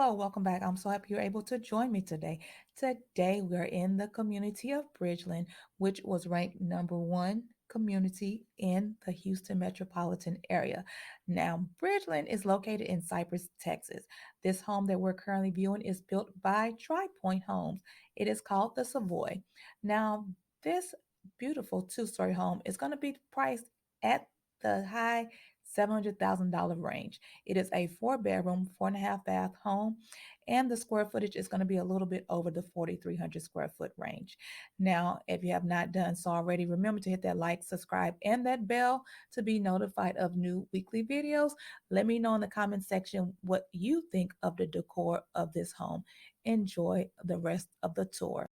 Hello, welcome back. I'm so happy you're able to join me today. Today, we are in the community of Bridgeland, which was ranked number one community in the Houston metropolitan area. Now, Bridgeland is located in Cypress, Texas. This home that we're currently viewing is built by Pointe Homes. It is called the Savoy. Now, this beautiful two-story home is going to be priced at the high $700,000 range. It is a four-bedroom, four and a half bath home, and the square footage is going to be a little bit over the 4,300 square foot range. Now, if you have not done so already, remember to hit that like, subscribe, and that bell to be notified of new weekly videos. Let me know in the comment section what you think of the decor of this home. Enjoy the rest of the tour.